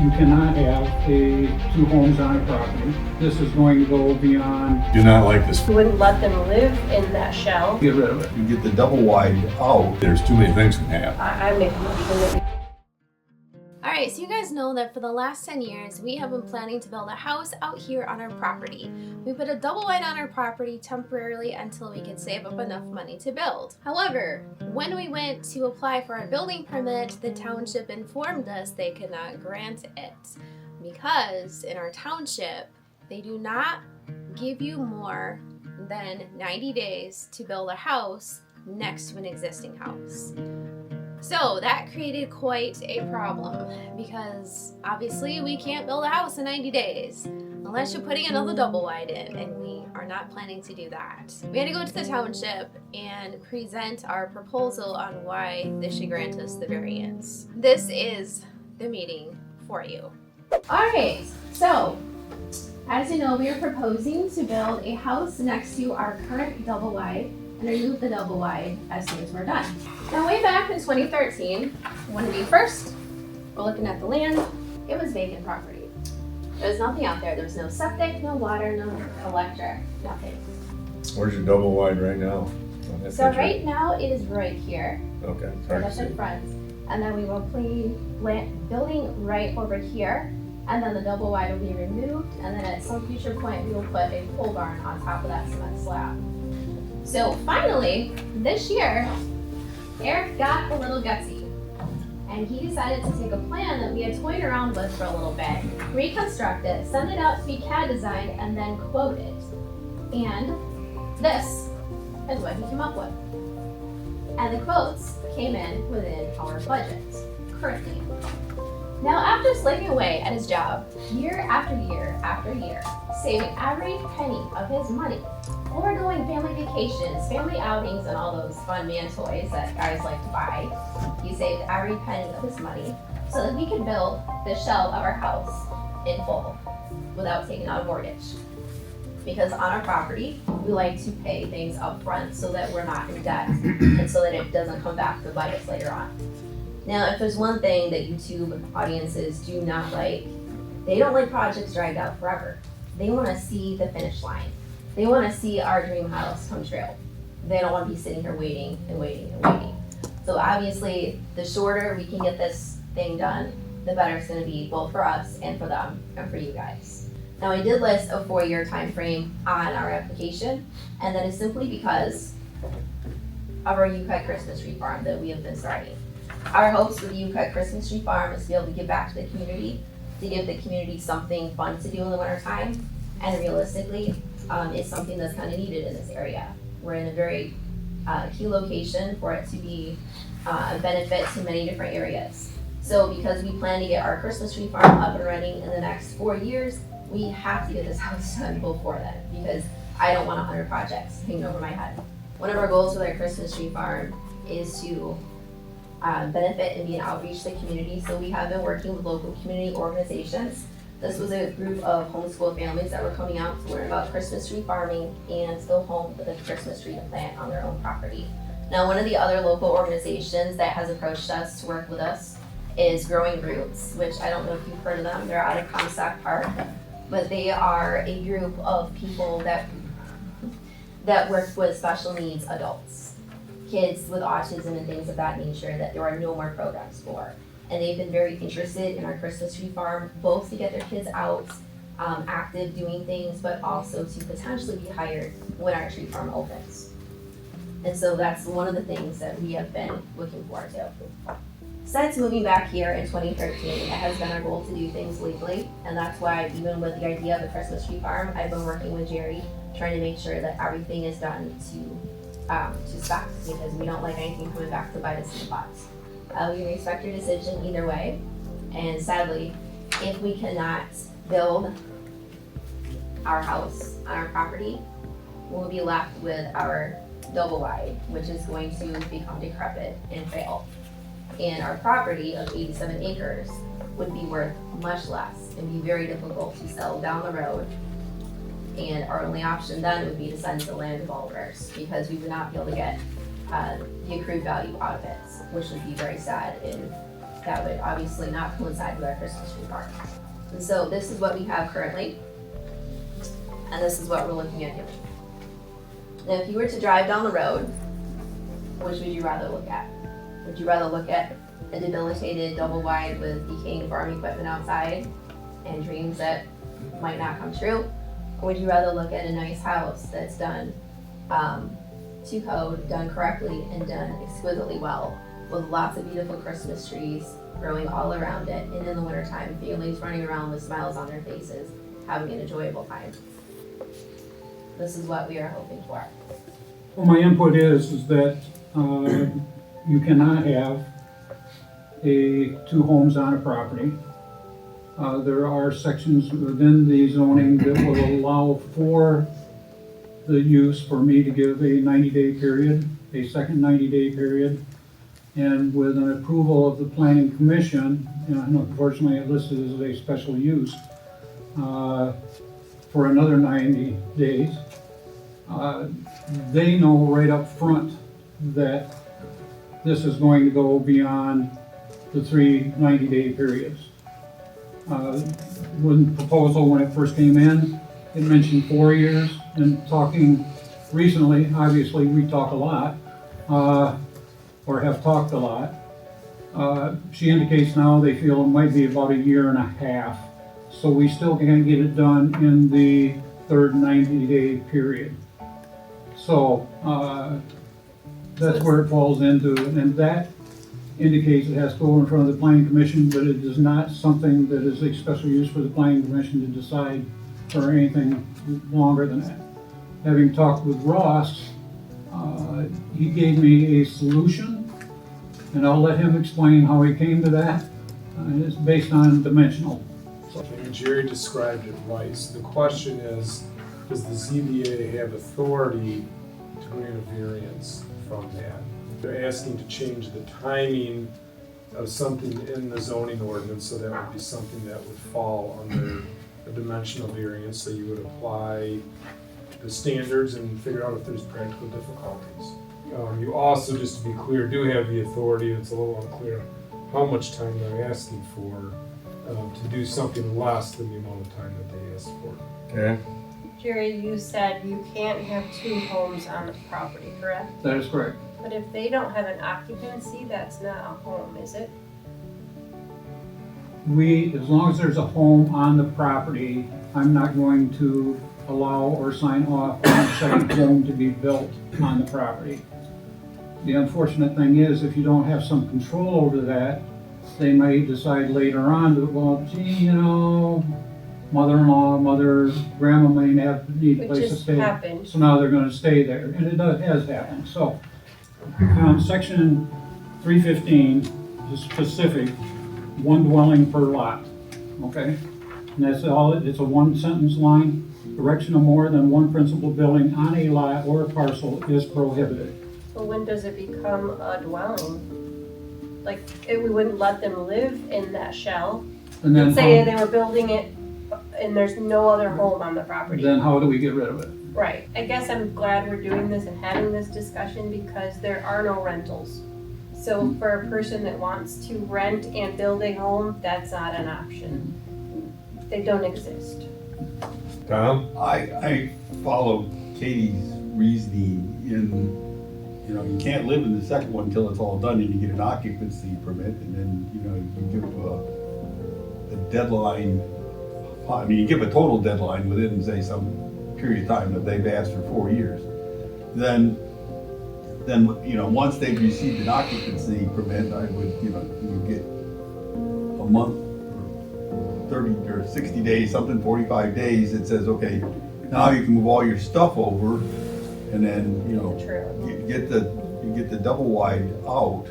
You cannot have two homes on a property. This is going to go beyond, Do not like this. We wouldn't let them live in that shell. get rid of it. You get the double wide out. There's too many things can happen. I make a motion that Alright, so you guys know that for the last 10 years, we have been planning to build a house out here on our property. We put a double wide on our property temporarily until we could save up enough money to build. However, when we went to apply for our building permit, the township informed us they could not grant it because in our township, they do not give you more than 90 days to build a house next to an existing house. So that created quite a problem because obviously we can't build a house in 90 days unless you're putting another double wide in, and we are not planning to do that. We had to go to the township and present our proposal on why they should grant us the variance. This is the meeting for you. Alright, so as you know, we are proposing to build a house next to our current double wide and remove the double wide as soon as we're done. Now way back in 2013, when we first were looking at the land, it was vacant property. There was nothing out there. There was no septic, no water, no electric, nothing. Where's your double wide right now? On that So picture? right now it is right here, Okay, right hard to up in see. front. And then we will building right over here, and then the double wide will be removed, and then at some future point we will put a pole barn on top of that cement slab. So finally, this year, Eric got a little gutsy, and he decided to take a plan that we had toyed around with for a little bit, reconstruct it, send it out to be CAD designed, and then quote it. And this is what he came up with. And the quotes came in within our budget, currently. Now, after slaving away at his job, year after year after year, saving every penny of his money, foregoing family vacations, family outings, and all those fun man toys that guys like to buy, he saved every penny of his money so that we could build the shell of our house in full without taking out a mortgage. Because on our property, we like to pay things up front so that we're not in debt and so that it doesn't come back to bite us later on. Now, if there's one thing that YouTube audiences do not like, they don't like projects dragged out forever. They want to see the finish line. They want to see our dream house come true. They don't want to be sitting here waiting and waiting and waiting. So obviously, the shorter we can get this thing done, the better it's going to be both for us and for them and for you guys. Now, I did list a 4-year time frame on our application, and that is simply because of our U-Cut Christmas tree farm that we have been starting. Our hopes with the U-Cut Christmas tree farm is to be able to give back to the community, to give the community something fun to do in the wintertime, and realistically, it's something that's kind of needed in this area. We're in a very key location for it to be a benefit to many different areas. So because we plan to get our Christmas tree farm up and running in the next 4 years, we have to get this house done before then, because I don't want 100 projects hanging over my head. One of our goals with our Christmas tree farm is to benefit and be an outreach to the community. So we have been working with local community organizations. This was a group of homeschool families that were coming out to learn about Christmas tree farming and go home with a Christmas tree to plant on their own property. Now, one of the other local organizations that has approached us to work with us is Growing Roots, which I don't know if you've heard of them. They're out of Comstock Park, but they are a group of people that work with special needs adults, kids with autism and things of that nature that there are no more programs for. And they've been very interested in our Christmas tree farm, both to get their kids out, active, doing things, but also to potentially be hired when our tree farm opens. And so that's one of the things that we have been looking forward to. Since moving back here in 2013, it has been our goal to do things legally, and that's why even with the idea of the Christmas tree farm, I've been working with Jerry, trying to make sure that everything is done to spec, because we don't like anything coming back to bite us in the butt. We respect your decision either way, and sadly, if we cannot build our house on our property, we'll be left with our double wide, which is going to become decrepit and fail. And our property of 87 acres would be worth much less and be very difficult to sell down the road. And our only option then would be to send to land developers, because we would not be able to get the accrued value out of it, which would be very sad in that would obviously not coincide with our Christmas tree park. And so this is what we have currently, and this is what we're looking at doing. Now, if you were to drive down the road, which would you rather look at? Would you rather look at a debilitated double wide with decaying farm equipment outside and dreams that might not come true? Or would you rather look at a nice house that's done to code, done correctly, and done exquisitely well, with lots of beautiful Christmas trees growing all around it, and in the wintertime, families running around with smiles on their faces, having an enjoyable time? This is what we are hoping for. Well, my input is that you cannot have two homes on a property. There are sections within the zoning that will allow for the use for me to give a 90-day period, a second 90-day period, and with an approval of the planning commission, and unfortunately it listed as a special use, for another 90 days. They know right up front that this is going to go beyond the 3 90-day periods. When the proposal, when it first came in, it mentioned 4 years, and talking recently, obviously we talk a lot, or have talked a lot. She indicates now they feel it might be about 1.5 years, so we still can't get it done in the third 90-day period. So that's where it falls into, and that indicates it has to go in front of the planning commission, but it is not something that is a special use for the planning commission to decide for anything longer than that. Having talked with Ross, he gave me a solution, and I'll let him explain how he came to that. It's based on dimensional. Jerry described it right. So the question is, does the ZBA have authority to grant a variance from that? They're asking to change the timing of something in the zoning ordinance, so that would be something that would fall under a dimensional variance, so you would apply the standards and figure out if there's practical difficulties. You also, just to be clear, do have the authority, it's a little unclear how much time they're asking for, to do something less than the amount of time that they asked for. Okay, Jerry, you said you can't have 2 homes on the property, correct? That is correct. But if they don't have an occupancy, that's not a home, is it? As long as there's a home on the property, I'm not going to allow or sign off on a second home to be built on the property. The unfortunate thing is, if you don't have some control over that, they may decide later on that, well, gee, mother-in-law, grandma may need a It place to just stay. happened. So now they're gonna stay there, and it has happened. So, section 315 is specific, 1 dwelling per lot, okay? And that's all, it's a 1-sentence line. Erection of more than 1 principal building on a lot or a parcel is prohibited. Well, when does it become a dwelling? Like, we wouldn't let them live in that shell. And then Say they were building it and there's no other home on the property. then how do we get rid of it? Right. I guess I'm glad we're doing this and having this discussion because there are no rentals. So for a person that wants to rent and build a home, that's not an option. They don't exist. Tom? I follow Katie's reasoning in, you can't live in the second one until it's all done and you get an occupancy permit, and then, you give a deadline. I mean, you give a total deadline within, say, some period of time that they've asked for 4 years. Then, once they've received an occupancy permit, I would, you get a month, or 30 or 60 days, something, 45 days, it says, okay, now you can move all your stuff over, and then, True. you get the double wide out,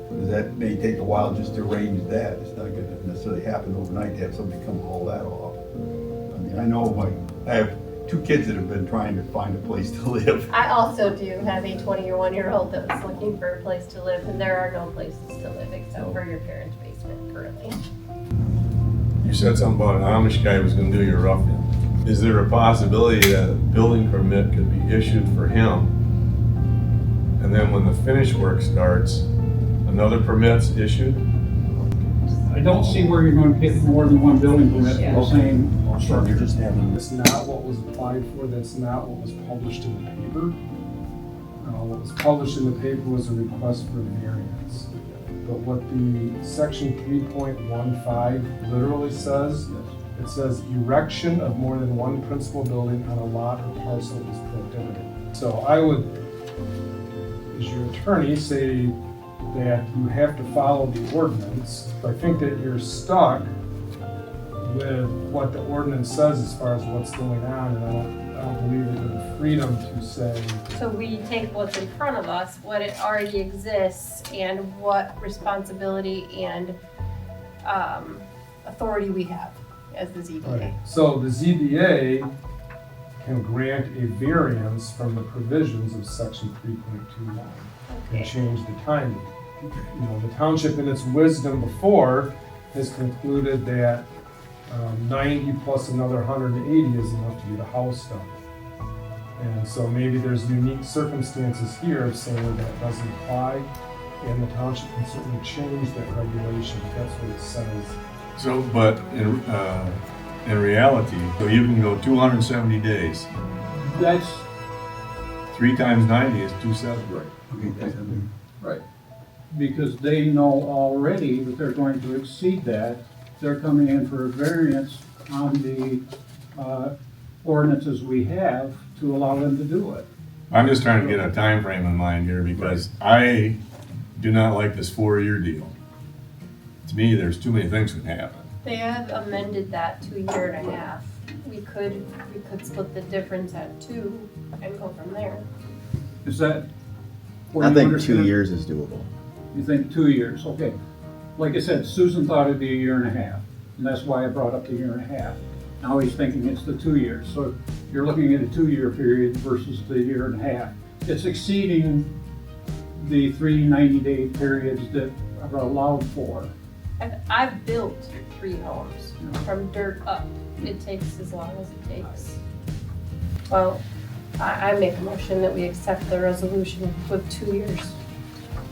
because that may take a while just to arrange that. It's not gonna necessarily happen overnight to have somebody come haul that off. I mean, I know I have 2 kids that have been trying to find a place to live. I also do have a 21-year-old that's looking for a place to live, and there are no places to live except for your parents' basement currently. You said something about an Amish guy was gonna do your roughing. Is there a possibility that a building permit could be issued for him? And then when the finish work starts, another permit's issued? I don't see where you're going to get more than one building permit for the same structure. That's not what was applied for, that's not what was published in the paper. What was published in the paper was a request for variance. But what the section 3.15 literally says, it says erection of more than one principal building on a lot or parcel is prohibited. So I would, as your attorney, say that you have to follow the ordinance. I think that you're stuck with what the ordinance says as far as what's going on, and I don't believe that you have the freedom to say, So we take what's in front of us, what it already exists, and what responsibility and authority we have as the ZBA. so the ZBA can grant a variance from the provisions of section 3.21 and change the timing. You know, the township in its wisdom before has concluded that 90 plus another 180 is enough to get a house done. And so maybe there's unique circumstances here of saying that doesn't apply, and the township can certainly change that regulation if that's what it says. So, but in reality, so you can go 270 days. That's 3 times 90 is 270. Okay, that's something. right, because they know already that they're going to exceed that. They're coming in for a variance on the ordinances we have to allow them to do it. I'm just trying to get a time frame in mind here because I do not like this 4-year deal. To me, there's too many things that can happen. They have amended that to 1.5 years. We could split the difference at 2 and go from there. Is that? what I you think understand? 2 years is doable. You think 2 years, okay. Like I said, Susan thought it'd be 1.5 years, and that's why I brought up the 1.5 years. Now he's thinking it's the 2 years, so you're looking at a 2-year period versus the 1.5 years. It's exceeding the 3 90-day periods that are allowed for. I've built 3 homes from dirt up. It takes as long as it takes. Well, I make a motion that we accept the resolution with 2 years.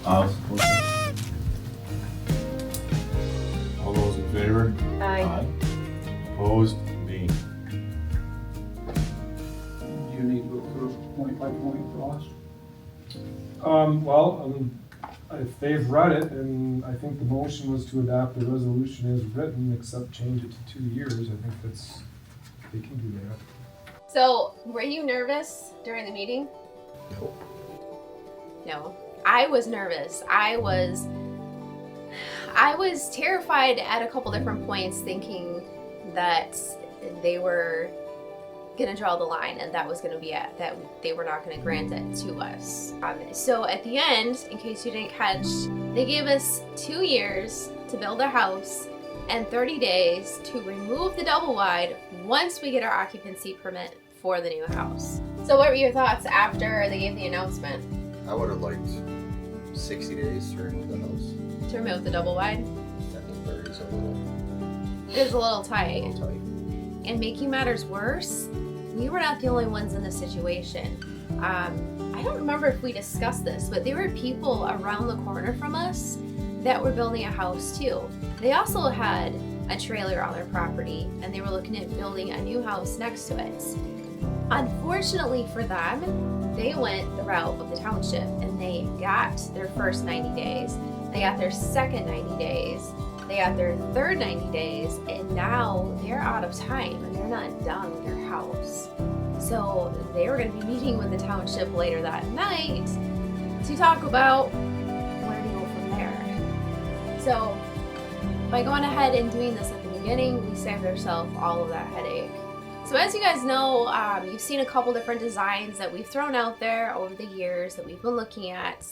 I'll support that. All those in favor? Opposed? Me. Do you need to go through point by point, Ross? If they've read it, and I think the motion was to adopt the resolution as written, except change it to 2 years, I think they can do that. So, were you nervous during the meeting? No. No. I was nervous. I was terrified at a couple different points, thinking that they were gonna draw the line and that was gonna be it, that they were not gonna grant it to us. So at the end, in case you didn't catch, they gave us 2 years to build a house and 30 days to remove the double wide once we get our occupancy permit for the new house. So what were your thoughts after they gave the announcement? I would have liked 60 days to remove the house. To remove the double wide? I think 30 is a little It was a little tight. tight. And making matters worse, we were not the only ones in this situation. I don't remember if we discussed this, but there were people around the corner from us that were building a house too. They also had a trailer on their property and they were looking at building a new house next to it. Unfortunately for them, they went the route of the township and they got their first 90 days. They got their second 90 days. They got their third 90 days, and now they're out of time and they're not done with their house. So they were going to be meeting with the township later that night to talk about where to go from there. So by going ahead and doing this at the beginning, we saved ourselves all of that headache. So as you guys know, you've seen a couple different designs that we've thrown out there over the years that we've been looking at.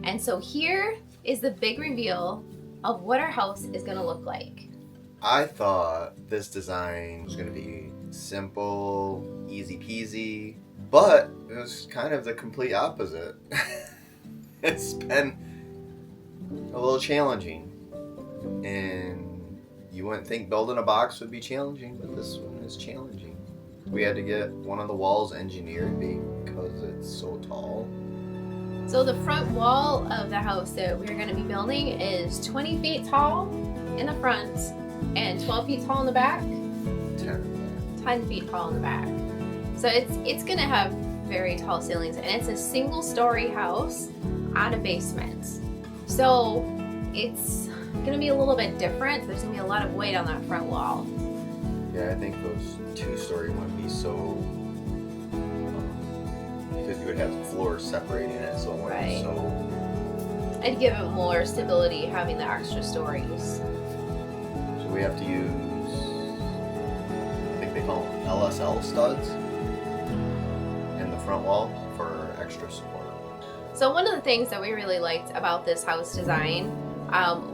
And so here is the big reveal of what our house is going to look like. I thought this design was going to be simple, easy peasy, but it was kind of the complete opposite. It's been a little challenging, and you wouldn't think building a box would be challenging, but this one is challenging. We had to get one of the walls engineered because it's so tall. So the front wall of the house that we're going to be building is 20 feet tall in the front and 12 feet tall in the back, 10 feet tall in the back. So it's gonna have very tall ceilings, and it's a single story house on a basement. So it's gonna be a little bit different. There's gonna be a lot of weight on that front wall. Yeah, I think those 2-story wouldn't be so, because you would have the floors separating it, so it wouldn't be so. I'd give it more stability having the extra stories. So we have to use, I think they call them LSL studs in the front wall for extra support. So one of the things that we really liked about this house design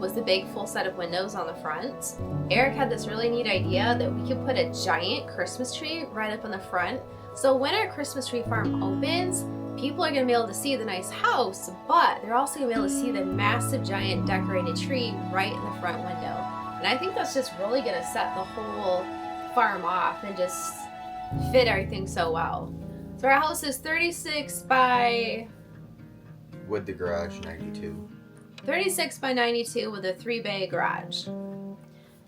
was the big full set of windows on the front. Eric had this really neat idea that we could put a giant Christmas tree right up in the front. So when our Christmas tree farm opens, people are gonna be able to see the nice house, but they're also gonna be able to see the massive giant decorated tree right in the front window. And I think that's just really gonna set the whole farm off and just fit everything so well. So our house is 36 by With the garage, 92. 36 by 92 with a 3-bay garage.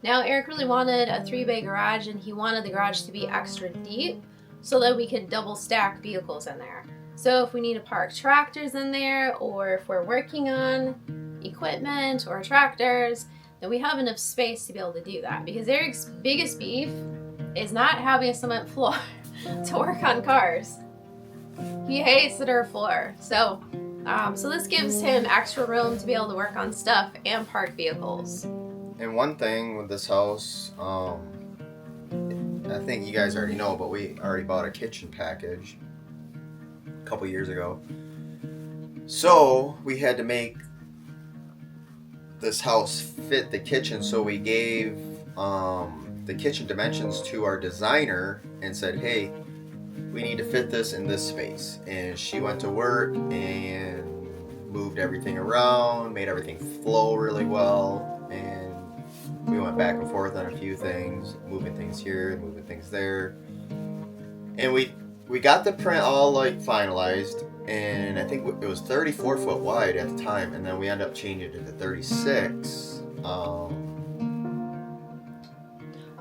Now Eric really wanted a 3-bay garage, and he wanted the garage to be extra deep so that we could double stack vehicles in there. So if we need to park tractors in there, or if we're working on equipment or tractors, then we have enough space to be able to do that. Because Eric's biggest beef is not having a cement floor to work on cars. He hates the dirt floor. So this gives him extra room to be able to work on stuff and park vehicles. And one thing with this house, I think you guys already know, but we already bought a kitchen package a couple years ago. So we had to make this house fit the kitchen, so we gave the kitchen dimensions to our designer and said, hey, we need to fit this in this space. And she went to work and moved everything around, made everything flow really well, and we went back and forth on a few things, moving things here, moving things there. And we got the print all like finalized, and I think it was 34 foot wide at the time, and then we ended up changing it to 36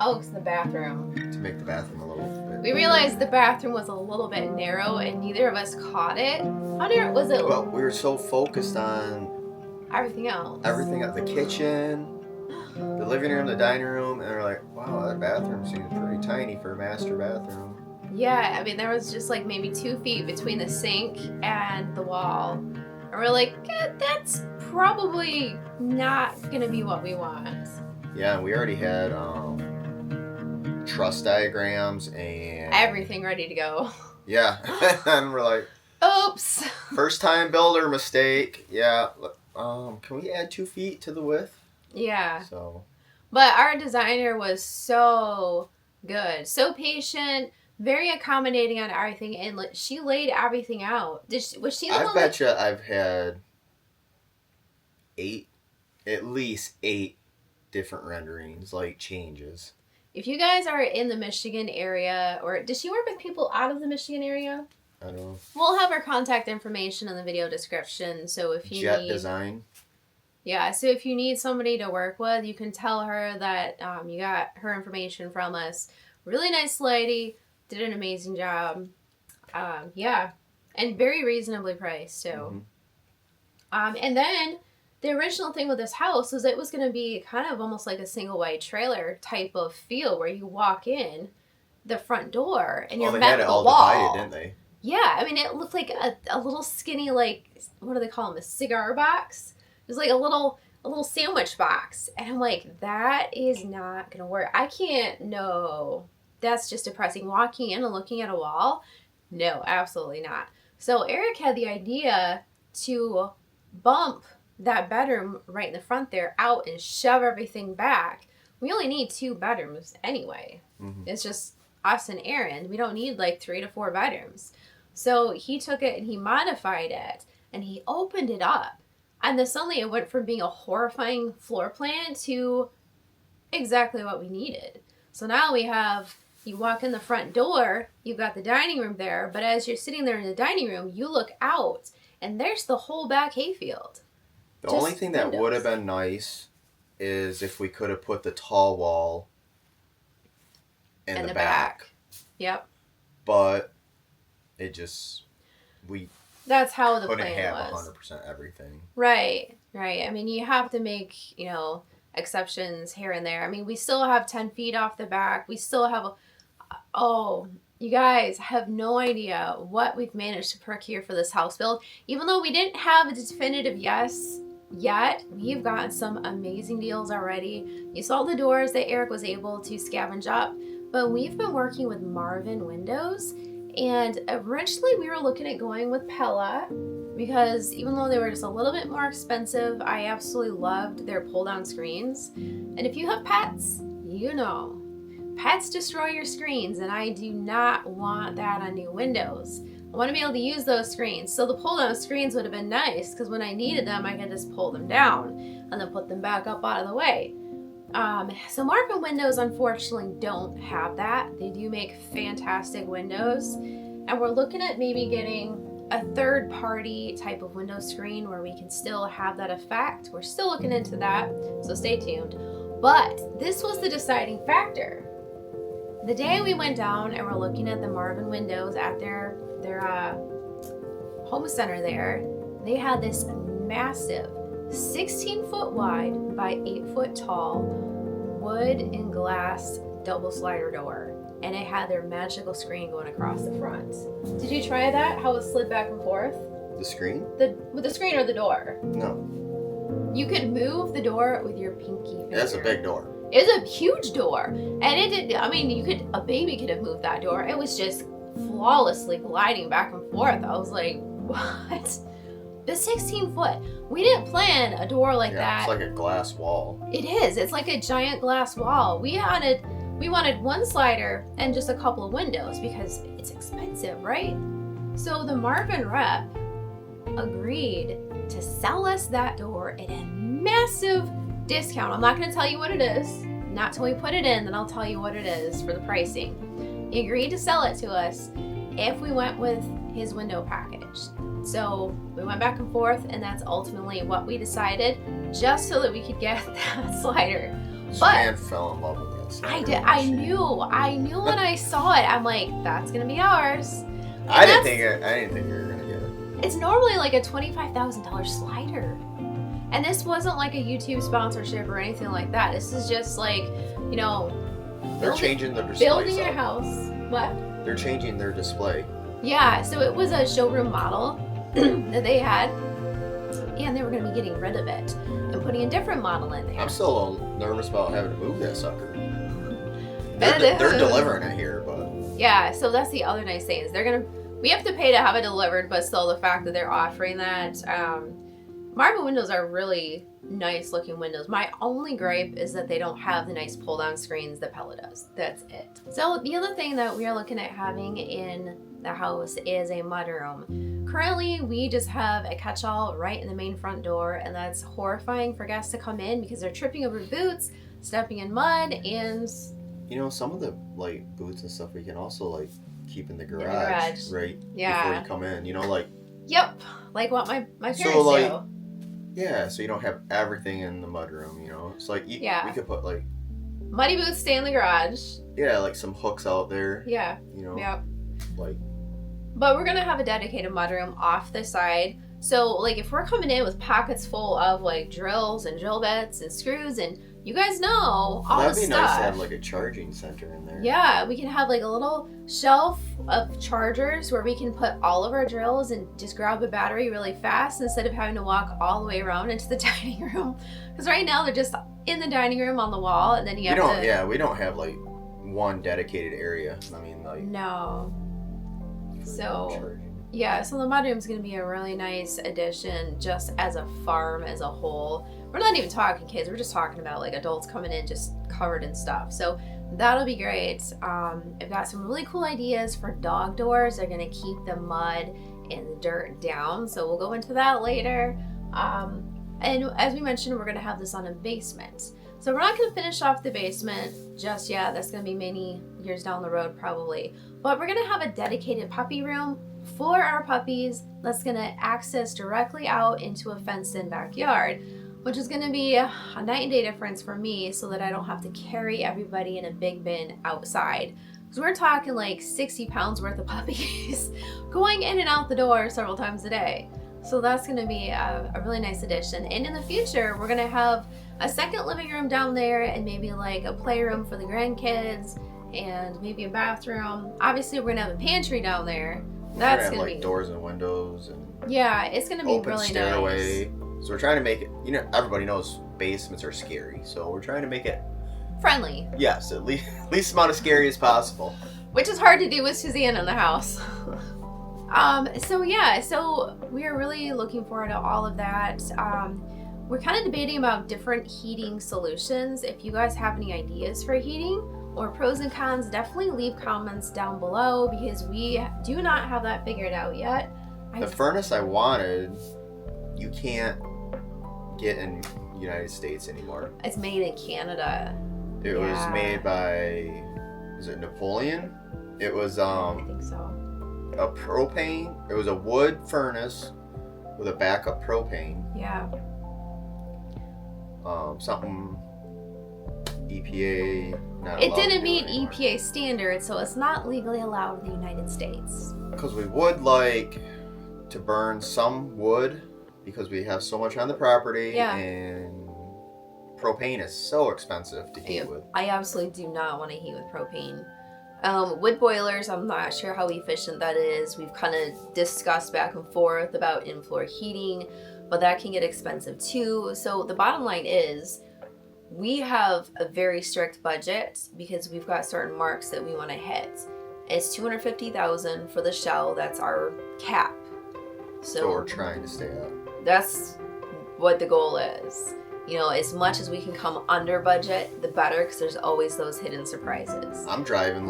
It's the bathroom. to make the bathroom a little bit. We realized the bathroom was a little bit narrow, and neither of us caught it. How narrow was it? Well, we were so focused on Everything else. everything at the kitchen, the living room, the dining room, and we're like, wow, that bathroom seems pretty tiny for a master bathroom. Yeah, I mean, there was just like maybe 2 feet between the sink and the wall. And we're like, that's probably not gonna be what we want. Yeah, and we already had truss diagrams and Everything ready to go. yeah, and we're like, Oops. first time builder mistake. Yeah, can we add 2 feet to the width? Yeah. So, But our designer was so good, so patient, very accommodating on everything, and she laid everything out. Was she the I one bet you I've had at least eight different renderings, like changes. If you guys are in the Michigan area, or does she work with people out of the Michigan area? I don't know. We'll have her contact information in the video description, so if you Jet need... design. Yeah, so if you need somebody to work with, you can tell her that you got her information from us. Really nice lady, did an amazing job. Yeah, and very reasonably priced, too. Mm-hmm. And then the original thing with this house was it was going to be kind of almost like a single wide trailer type of feel where you walk in the front door and you're they met had with it a all wall. divided, didn't they? Yeah, I mean, it looked like a little skinny, like, what do they call them, a cigar box? It was like a little sandwich box. And I'm like, that is not going to work. I can't, no. That's just depressing. Walking in and looking at a wall? No, absolutely not. So Eric had the idea to bump that bedroom right in the front there out and shove everything back. We only need 2 bedrooms anyway. Mm-hmm. It's just us and Aaron. We don't need like 3 to 4 bedrooms. So he took it and he modified it and he opened it up. And then suddenly it went from being a horrifying floor plan to exactly what we needed. So now we have, you walk in the front door, you've got the dining room there, but as you're sitting there in the dining room, you look out and there's the whole back hayfield. The only thing that would have been nice is if we could have put the tall wall in the back. Yep. But it just, we That's how the couldn't plan have was. 100% everything. Right. I mean, you have to make, exceptions here and there. I mean, we still have 10 feet off the back. We still have, you guys have no idea what we've managed to procure for this house build. Even though we didn't have a definitive yes yet, we've gotten some amazing deals already. You saw the doors that Eric was able to scavenge up, but we've been working with Marvin Windows, and originally we were looking at going with Pella because even though they were just a little bit more expensive, I absolutely loved their pull-down screens. And if you have pets, pets destroy your screens, and I do not want that on new windows. I want to be able to use those screens. So the pull-down screens would have been nice because when I needed them, I could just pull them down and then put them back up out of the way. So Marvin Windows unfortunately don't have that. They do make fantastic windows, and we're looking at maybe getting a third-party type of window screen where we can still have that effect. We're still looking into that, so stay tuned. But this was the deciding factor. The day we went down and we're looking at the Marvin Windows at their home center there, they had this massive 16-foot wide by 8-foot tall wood and glass double slider door, and it had their magical screen going across the front. Did you try that? How it slid back and forth? The screen? With the screen or the door? No. You could move the door with your pinky finger. That's a big door. It's a huge door, and it did. I mean, a baby could have moved that door. It was just flawlessly gliding back and forth. I was like, what? The 16-foot. We didn't plan a door like that. It's like a glass wall. It is. It's like a giant glass wall. We wanted one slider and just a couple of windows because it's expensive, right? So the Marvin rep agreed to sell us that door at a massive discount. I'm not going to tell you what it is. Not till we put it in, then I'll tell you what it is for the pricing. He agreed to sell it to us if we went with his window package. So we went back and forth, and that's ultimately what we decided, just so that we could get that slider. But Man fell in love with this. I did. I knew when I saw it. I'm like, that's gonna be ours. I didn't think you were gonna get it. It's normally like a $25,000 slider, and this wasn't like a YouTube sponsorship or anything like that. This is just like, They're changing their display. building your house. What? They're changing their display. Yeah. So it was a showroom model that they had, and they were gonna be getting rid of it and putting a different model in there. I'm still a little nervous about having to move that sucker. They're delivering it here, but yeah. So that's the other nice thing is we have to pay to have it delivered, but still the fact that they're offering that. Marvin windows are really nice looking windows. My only gripe is that they don't have the nice pull down screens that Pella does. That's it. So the other thing that we are looking at having in the house is a mudroom. Currently, we just have a catch-all right in the main front door, and that's horrifying for guests to come in because they're tripping over boots, stepping in mud, and some of the boots and stuff we can also keep in the garage, right? Yeah. Before you come in, Yep, like what my parents do. Yeah, so you don't have everything in the mudroom, It's like we could put muddy boots stay in the garage. Yeah, some hooks out there. Yeah. Yep. But we're gonna have a dedicated mudroom off the side. So if we're coming in with pockets full of drills and drill bits and screws, and you guys know all the stuff. That'd be nice to have a charging center in there. Yeah, we can have a little shelf of chargers where we can put all of our drills and just grab a battery really fast instead of having to walk all the way around into the dining room. Because right now they're just in the dining room on the wall, and then we don't have one dedicated area. I mean no. So charging. Yeah, so the mudroom is going to be a really nice addition just as a farm as a whole. We're not even talking kids. We're just talking about adults coming in just covered in stuff. So that'll be great. I've got some really cool ideas for dog doors. They're going to keep the mud and the dirt down. So we'll go into that later. And as we mentioned, we're going to have this on a basement. So we're not going to finish off the basement just yet. That's going to be many years down the road probably. But we're going to have a dedicated puppy room for our puppies that's going to access directly out into a fenced-in backyard. which is going to be a night and day difference for me so that I don't have to carry everybody in a big bin outside. Because we're talking like 60 pounds worth of puppies going in and out the door several times a day. So that's going to be a really nice addition. And in the future, we're going to have a second living room down there and maybe like a playroom for the grandkids and maybe a bathroom. Obviously, we're going to have a pantry down there. That's going to be doors and windows and yeah, it's going to be open really stairway. nice. So we're trying to make it, everybody knows basements are scary. So we're trying to make it, Friendly, yes, at least amount of scary as possible. which is hard to do with Suzanne in the house. So we are really looking forward to all of that. We're kind of debating about different heating solutions. If you guys have any ideas for heating or pros and cons, definitely leave comments down below because we do not have that figured out yet. The furnace I wanted, you can't get in the United States anymore. It's made in Canada. It was made by, is it Napoleon? It was I think so. a propane. It was a wood furnace with a backup propane. Yeah. Something EPA. Not It allowed to didn't do meet anymore. EPA standards, so it's not legally allowed in the United States. Because we would like to burn some wood because we have so much on the property, Yeah. and propane is so expensive to heat with. I absolutely do not want to heat with propane. Wood boilers, I'm not sure how efficient that is. We've kind of discussed back and forth about in-floor heating, but that can get expensive too. So the bottom line is we have a very strict budget because we've got certain marks that we want to hit. It's $250,000 for the shell. That's our cap. So we're trying to stay up. That's what the goal is. As much as we can come under budget, the better, because there's always those hidden surprises. I'm driving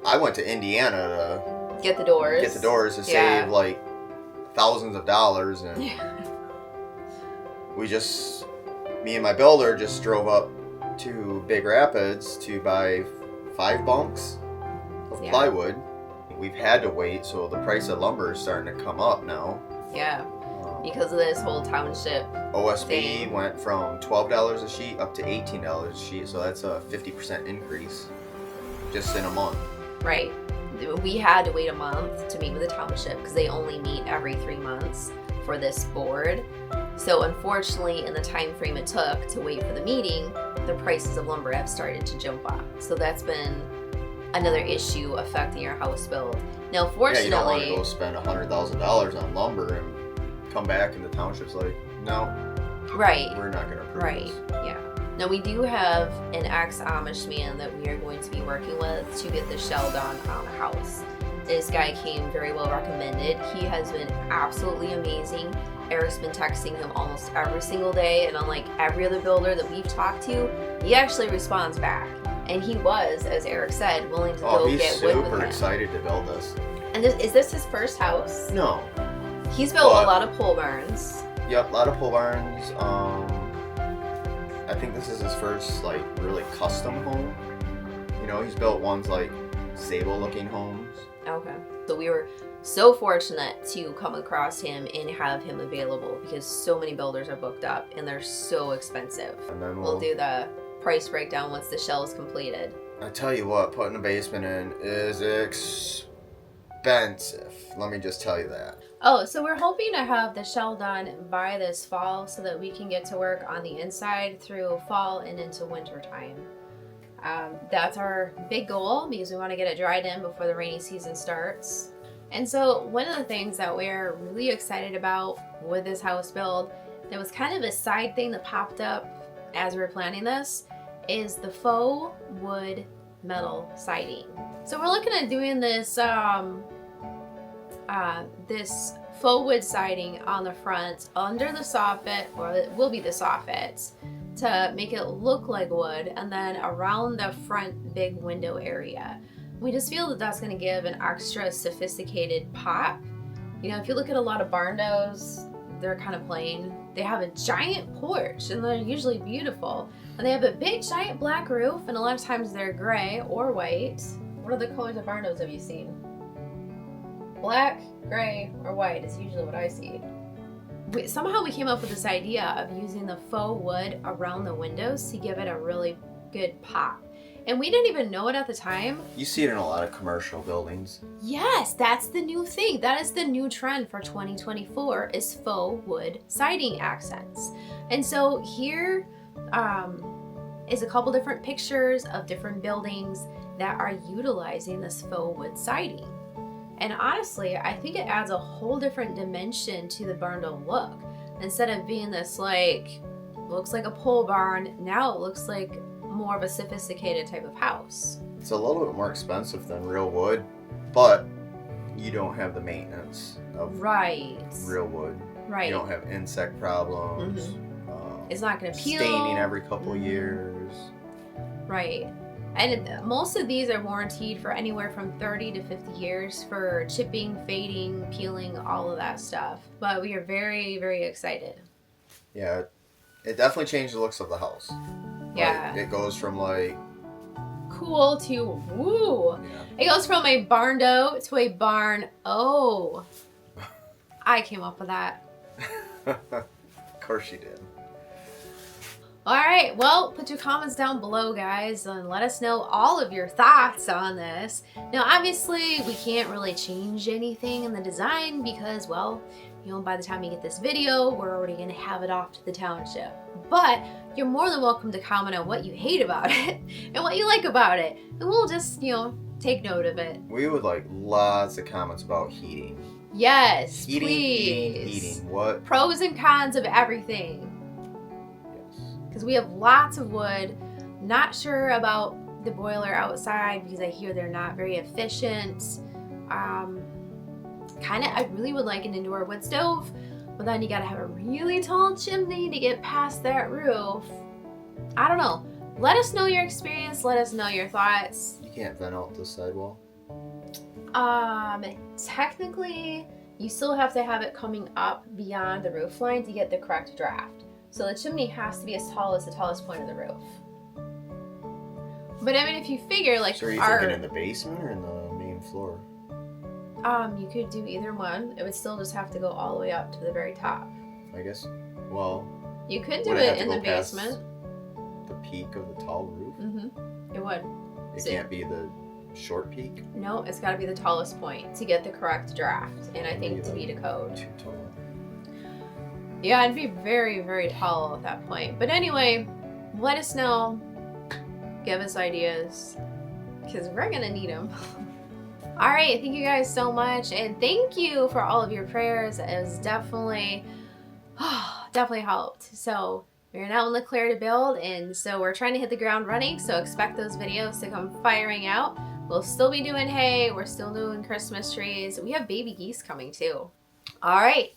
I went to Indiana Get the doors. to save thousands of dollars, and me and my builder just drove up to Big Rapids to buy 5 bunks of plywood. We've had to wait, so the price of lumber is starting to come up now. Yeah, because of this whole township. OSB thing. went from $12 a sheet up to $18 a sheet, so that's a 50% increase just in a month. Right. We had to wait a month to meet with the township because they only meet every 3 months for this board. So unfortunately, in the time frame it took to wait for the meeting, the prices of lumber have started to jump up. So that's been another issue affecting our house build. Now, fortunately, you don't want to go spend $100,000 on lumber and come back and the township's like, no, right, we're not going to approve right, this. yeah. Now we do have an ex-Amish man that we are going to be working with to get the shell done on a house. This guy came very well recommended. He has been absolutely amazing. Eric's been texting him almost every single day, and unlike every other builder that we've talked to, he actually responds back. And he was, as Eric said, willing to go get wood with him. He's super excited to build this. And is this his first house? No. He's built a lot of pole barns. Yep, a lot of pole barns. I think this is his first really custom home. He's built ones stable looking homes. Okay. So we were so fortunate to come across him and have him available because so many builders are booked up and they're so expensive. And then We'll do the price breakdown once the shell is completed. I tell you what, putting a basement in is expensive. Let me just tell you that. Oh, so we're hoping to have the shell done by this fall so that we can get to work on the inside through fall and into winter time. That's our big goal because we want to get it dried in before the rainy season starts. And so one of the things that we're really excited about with this house build, there was kind of a side thing that popped up as we were planning this, is the faux wood metal siding. So we're looking at doing this this faux wood siding on the front under the soffit, or it will be the soffit, to make it look like wood, and then around the front big window area. We just feel that that's going to give an extra sophisticated pop. If you look at a lot of barndos, they're kind of plain. They have a giant porch, and they're usually beautiful. And they have a big giant black roof, and a lot of times they're gray or white. What other colors of barndos have you seen? Black, gray, or white is usually what I see. somehow we came up with this idea of using the faux wood around the windows to give it a really good pop. And we didn't even know it at the time. You see it in a lot of commercial buildings. Yes, that's the new thing. That is the new trend for 2024 is faux wood siding accents. And so here is a couple different pictures of different buildings that are utilizing this faux wood siding. And honestly, I think it adds a whole different dimension to the barndo look. Instead of being this like, looks like a pole barn, now it looks like more of a sophisticated type of house. It's a little bit more expensive than real wood, but you don't have the maintenance of real wood. Right. You don't have insect problems. It's not going to peel. Staining every couple years. Right. And most of these are warranted for anywhere from 30 to 50 years for chipping, fading, peeling, all of that stuff. But we are very, very excited. Yeah, it definitely changed the looks of the house. Yeah. Like, it goes from like cool to woo. Yeah. It goes from a barndo to a barn. Oh, I came up with that. Of course you did. All right, well, put your comments down below, guys, and let us know all of your thoughts on this. Now, obviously, we can't really change anything in the design because, well, you know, by the time you get this video, we're already going to have it off to the township. But you're more than welcome to comment on what you hate about it and what you like about it, and we'll just, you know, take note of it. We would like lots of comments about heating. Yes, Heating, please. heating. What? Pros and cons of everything. Because we have lots of wood. Not sure about the boiler outside because I hear they're not very efficient. I really would like an indoor wood stove, but then you gotta have a really tall chimney to get past that roof. I don't know. Let us know your experience. Let us know your thoughts. You can't vent out the sidewall. Technically, you still have to have it coming up beyond the roof line to get the correct draft. So the chimney has to be as tall as the tallest point of the roof. But I mean, if you figure like So are you thinking in the basement or in the main floor? you could do either one. It would still just have to go all the way up to the very top. I guess. Well, You could do would it have it to in go the past basement. the peak of the tall roof? It would. It So- can't be the short peak? No, it's got to be the tallest point to get the correct draft, and I think to meet a code. Too tall. Yeah, I'd be very, very tall at that point. But anyway, let us know. Give us ideas, because we're gonna need them. All right, thank you guys so much, and thank you for all of your prayers. It was definitely helped. So we're now in the clear to build, and so we're trying to hit the ground running. So expect those videos to come firing out. We'll still be doing hay. We're still doing Christmas trees. We have baby geese coming too. All right.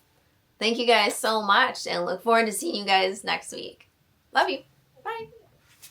Thank you guys so much, and look forward to seeing you guys next week. Love you. Bye.